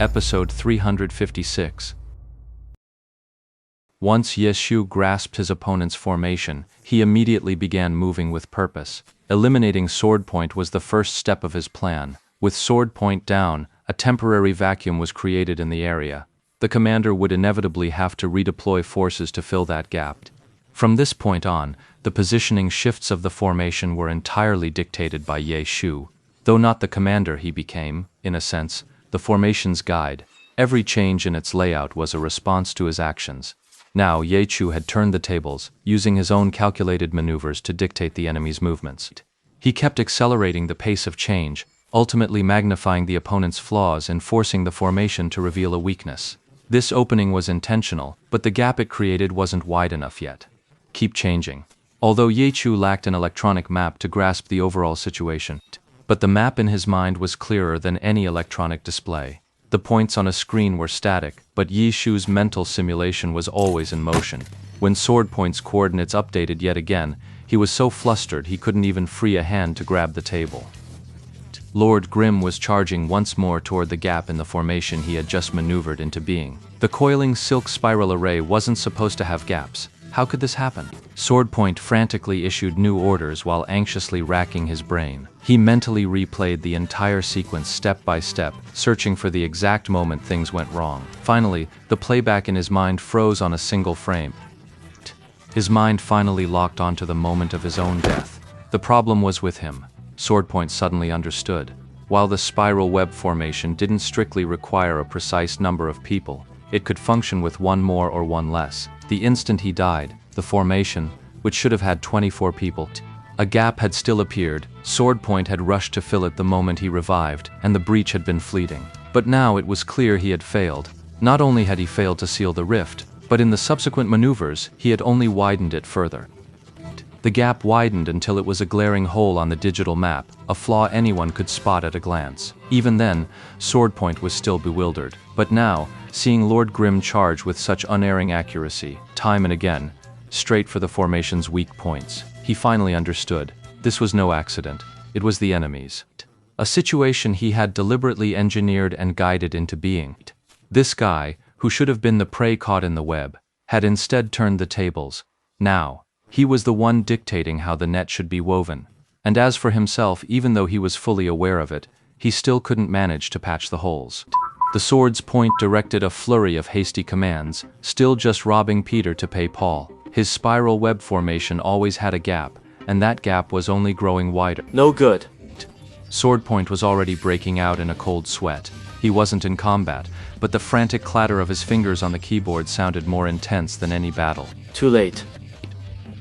Episode 356. Once Ye Shu grasped his opponent's formation, he immediately began moving with purpose. Eliminating sword point was the first step of his plan. With sword point down, a temporary vacuum was created in the area. The commander would inevitably have to redeploy forces to fill that gap. From this point on, the positioning shifts of the formation were entirely dictated by Ye Shu. Though not the commander, he became, in a sense, the formation's guide. Every change in its layout was a response to his actions. Now Ye Shu had turned the tables, using his own calculated maneuvers to dictate the enemy's movements. He kept accelerating the pace of change, ultimately magnifying the opponent's flaws and forcing the formation to reveal a weakness. This opening was intentional, but the gap it created wasn't wide enough yet. Keep changing. Although Ye Shu lacked an electronic map to grasp the overall situation, but the map in his mind was clearer than any electronic display. The points on a screen were static, but Ye Shu's mental simulation was always in motion. When sword point's coordinates updated yet again, he was so flustered he couldn't even free a hand to grab the table. Lord Grimm was charging once more toward the gap in the formation he had just maneuvered into being. The coiling silk spiral array wasn't supposed to have gaps. How could this happen? Swordpoint frantically issued new orders while anxiously racking his brain. He mentally replayed the entire sequence step by step, searching for the exact moment things went wrong. Finally, the playback in his mind froze on a single frame. His mind finally locked onto the moment of his own death. The problem was with him. Swordpoint suddenly understood. While the spiral web formation didn't strictly require a precise number of people, it could function with one more or one less. The instant he died, the formation, which should have had 24 people, a gap had still appeared. Swordpoint had rushed to fill it the moment he revived, and the breach had been fleeting. But now it was clear he had failed. Not only had he failed to seal the rift, but in the subsequent maneuvers, he had only widened it further. The gap widened until it was a glaring hole on the digital map, a flaw anyone could spot at a glance. Even then, Swordpoint was still bewildered. But now, seeing Lord Grimm charge with such unerring accuracy, time and again, straight for the formation's weak points, he finally understood. This was no accident. It was the enemy's. A situation he had deliberately engineered and guided into being. This guy, who should have been the prey caught in the web, had instead turned the tables. Now, he was the one dictating how the net should be woven. And as for himself, even though he was fully aware of it, he still couldn't manage to patch the holes. The sword's point directed a flurry of hasty commands, still just robbing Peter to pay Paul. His spiral web formation always had a gap, and that gap was only growing wider. No good. Swordpoint was already breaking out in a cold sweat. He wasn't in combat, but the frantic clatter of his fingers on the keyboard sounded more intense than any battle. Too late.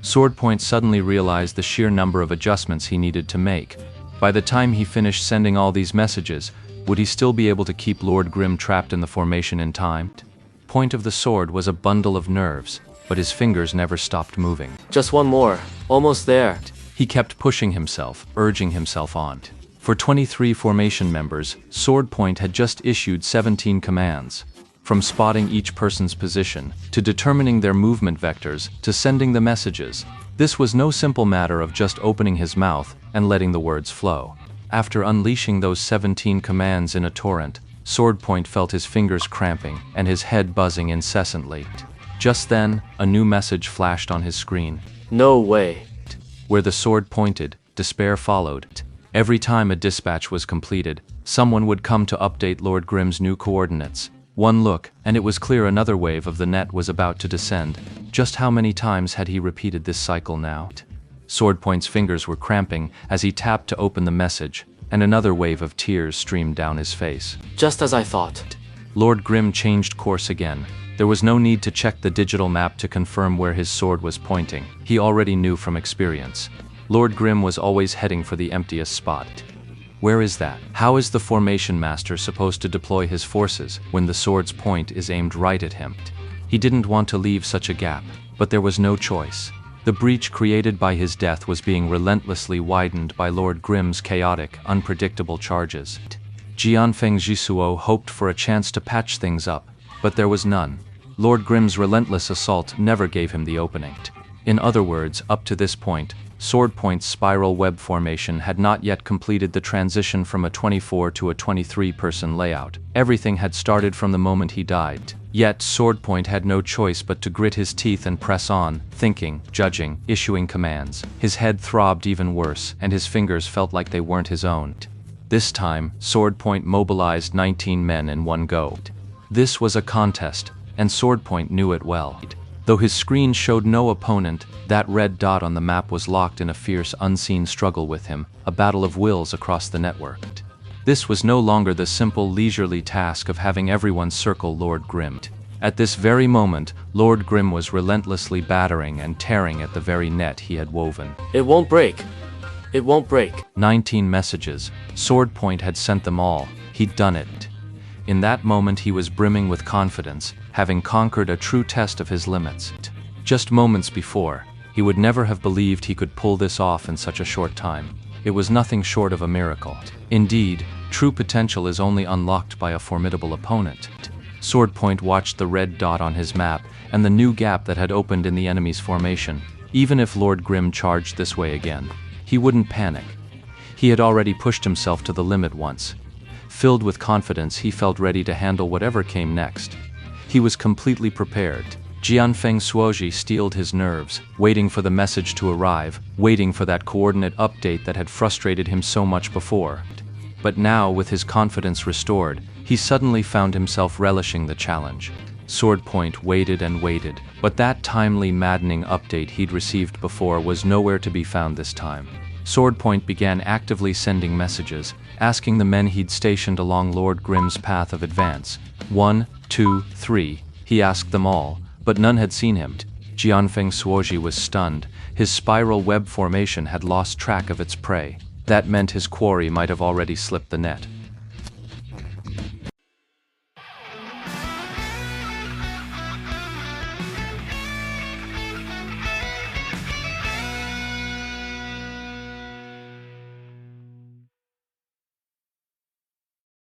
Swordpoint suddenly realized the sheer number of adjustments he needed to make. By the time he finished sending all these messages, would he still be able to keep Lord Grimm trapped in the formation in time? Point of the sword was a bundle of nerves, but his fingers never stopped moving. Just one more. Almost there. He kept pushing himself, urging himself on. For 23 formation members, Swordpoint had just issued 17 commands. From spotting each person's position, to determining their movement vectors, to sending the messages. This was no simple matter of just opening his mouth and letting the words flow. After unleashing those 17 commands in a torrent, Swordpoint felt his fingers cramping and his head buzzing incessantly. Just then, a new message flashed on his screen. No way. Where the sword pointed, despair followed. Every time a dispatch was completed, someone would come to update Lord Grimm's new coordinates. One look, and it was clear another wave of the net was about to descend. Just how many times had he repeated this cycle now? Swordpoint's fingers were cramping as he tapped to open the message, and another wave of tears streamed down his face. Just as I thought. Lord Grimm changed course again. There was no need to check the digital map to confirm where his sword was pointing. He already knew from experience. Lord Grimm was always heading for the emptiest spot. Where is that? How is the formation master supposed to deploy his forces when the sword's point is aimed right at him? He didn't want to leave such a gap, but there was no choice. The breach created by his death was being relentlessly widened by Lord Grimm's chaotic, unpredictable charges. Jianfeng Jisuo hoped for a chance to patch things up, but there was none. Lord Grimm's relentless assault never gave him the opening. In other words, up to this point, Sword Point's spiral web formation had not yet completed the transition from a 24 to a 23-person layout. Everything had started from the moment he died. Yet Sword Point had no choice but to grit his teeth and press on, thinking, judging, issuing commands. His head throbbed even worse, and his fingers felt like they weren't his own. This time, Sword Point mobilized 19 men in one go. This was a contest, and Sword Point knew it well. Though his screen showed no opponent, that red dot on the map was locked in a fierce, unseen struggle with him, a battle of wills across the network. This was no longer the simple, leisurely task of having everyone circle Lord Grimm. At this very moment, Lord Grimm was relentlessly battering and tearing at the very net he had woven. It won't break. It won't break. 19 messages. Sword Point had sent them all. He'd done it. In that moment he was brimming with confidence, having conquered a true test of his limits. Just moments before, he would never have believed he could pull this off in such a short time. It was nothing short of a miracle. Indeed, true potential is only unlocked by a formidable opponent. Sword Point watched the red dot on his map and the new gap that had opened in the enemy's formation. Even if Lord Grimm charged this way again, he wouldn't panic. He had already pushed himself to the limit once. Filled with confidence, he felt ready to handle whatever came next. He was completely prepared. Jianfeng Suoji steeled his nerves, waiting for the message to arrive, waiting for that coordinate update that had frustrated him so much before. But now, with his confidence restored, he suddenly found himself relishing the challenge. Sword Point waited and waited, but that timely, maddening update he'd received before was nowhere to be found this time. Sword Point began actively sending messages, asking the men he'd stationed along Lord Grimm's path of advance. 1, 2, 3. He asked them all, but none had seen him. Jianfeng Suoji was stunned. His spiral web formation had lost track of its prey. That meant his quarry might have already slipped the net.